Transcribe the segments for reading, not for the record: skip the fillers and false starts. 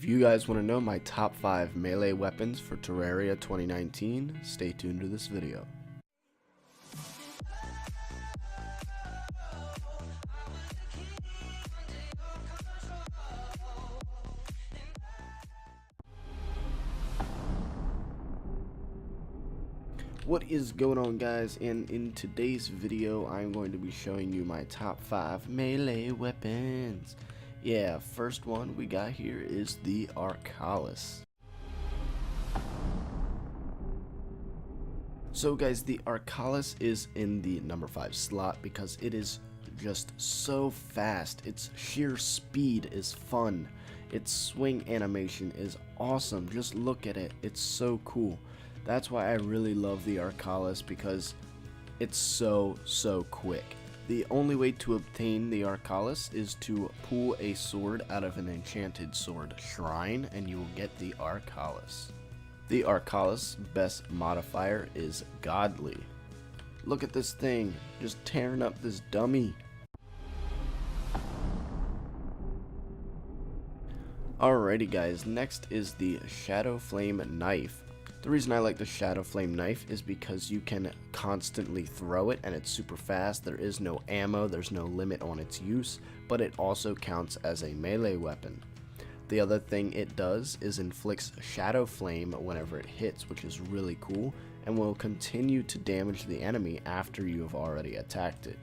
you guys want to know my top 5 melee weapons for Terraria 2019, stay tuned to this video. What is going on, guys? And in today's video I'm going to be showing you my top 5 melee weapons. Yeah, first one we got here is the Arcalis. So guys, the Arcalis is in the number 5 slot because it is just so fast. Its sheer speed is fun. Its swing animation is awesome. Just look at it. It's so cool. That's why I really love the Arcalis, because it's so quick. The only way to obtain the Arcalis is to pull a sword out of an enchanted sword shrine and you will get the Arcalis. The Arcalis' best modifier is Godly. Look at this thing, just tearing up this dummy. Alrighty guys, next is the Shadow Flame Knife. The reason I like the Shadow Flame Knife is because you can constantly throw it and it's super fast. There is no ammo, there's no limit on its use, but it also counts as a melee weapon. The other thing it does is inflicts Shadow Flame whenever it hits, which is really cool, and will continue to damage the enemy after you have already attacked it.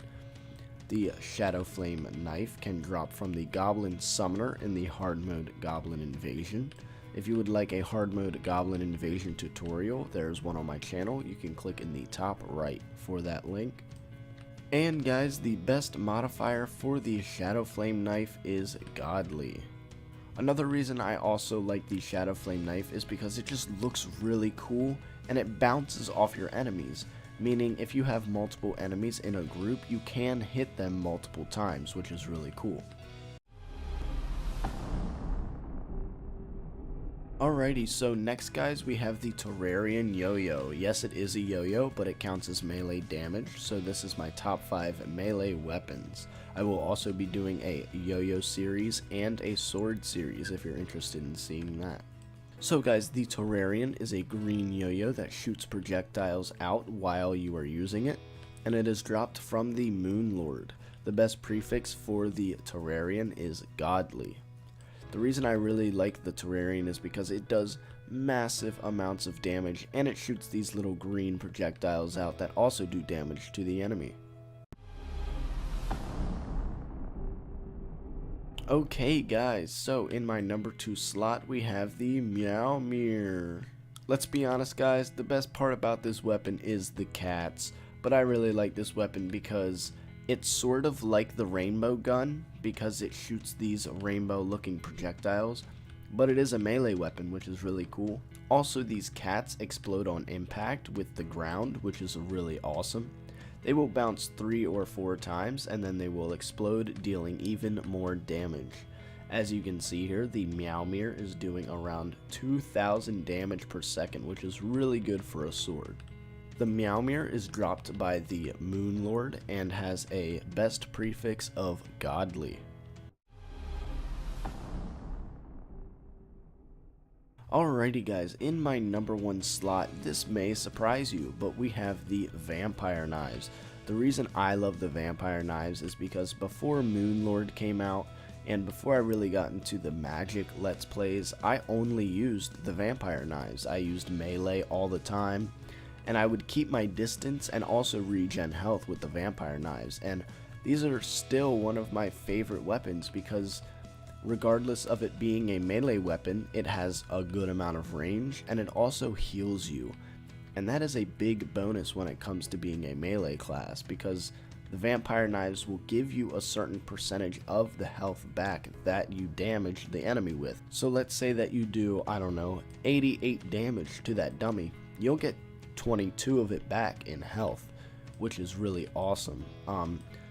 The Shadow Flame Knife can drop from the Goblin Summoner in the hard mode Goblin Invasion. If you would like a hard mode Goblin Invasion tutorial, there's one on my channel. You can click in the top right for that link. And guys, the best modifier for the Shadow Flame Knife is Godly. Another reason I also like the Shadow Flame Knife is because it just looks really cool and it bounces off your enemies. Meaning if you have multiple enemies in a group, you can hit them multiple times, which is really cool. Alrighty, so next guys we have the Terrarian Yo-Yo. Yes, it is a yo-yo, but it counts as melee damage, so this is my top 5 melee weapons. I will also be doing a yo-yo series and a sword series if you're interested in seeing that. So guys, the Terrarian is a green yo-yo that shoots projectiles out while you are using it, and it is dropped from the Moon Lord. The best prefix for the Terrarian is Godly. The reason I really like the Terrarian is because it does massive amounts of damage and it shoots these little green projectiles out that also do damage to the enemy. Okay guys, so in my number 2 slot we have the Meow Mirror. Let's be honest guys, the best part about this weapon is the cats, but I really like this weapon because it's sort of like the rainbow gun because it shoots these rainbow looking projectiles, but it is a melee weapon, which is really cool. Also, these cats explode on impact with the ground, which is really awesome. They will bounce 3 or 4 times and then they will explode, dealing even more damage. As you can see here, the Meow Mirror is doing around 2,000 damage per second, which is really good for a sword. The Meow Mirror is dropped by the Moon Lord and has a best prefix of Godly. Alrighty guys, in my number 1 slot, this may surprise you, but we have the Vampire Knives. The reason I love the Vampire Knives is because before Moon Lord came out, and before I really got into the magic let's plays, I only used the Vampire Knives. I used melee all the time, and I would keep my distance and also regen health with the Vampire Knives, and these are still one of my favorite weapons because regardless of it being a melee weapon, it has a good amount of range and it also heals you, and that is a big bonus when it comes to being a melee class because the Vampire Knives will give you a certain percentage of the health back that you damaged the enemy with. So let's say that you do, I don't know, 88 damage to that dummy, you'll get 22 of it back in health, which is really awesome.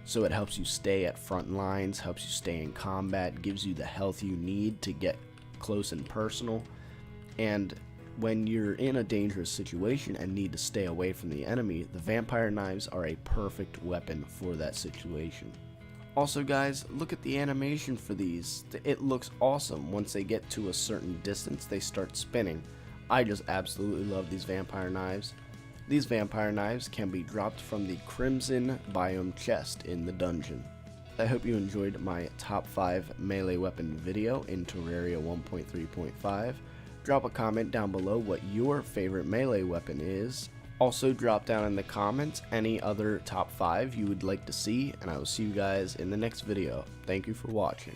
So it helps you stay at front lines, helps you stay in combat, gives you the health you need to get close and personal, and when you're in a dangerous situation and need to stay away from the enemy, the Vampire Knives are a perfect weapon for that situation. Also guys, look at the animation for these. It looks awesome. Once they get to a certain distance, they start spinning. I just absolutely love these vampire knives. These vampire knives can be dropped from the Crimson Biome chest in the dungeon. I hope you enjoyed my top 5 melee weapon video in Terraria 1.3.5. Drop a comment down below what your favorite melee weapon is. Also drop down in the comments any other top 5 you would like to see, and I will see you guys in the next video. Thank you for watching.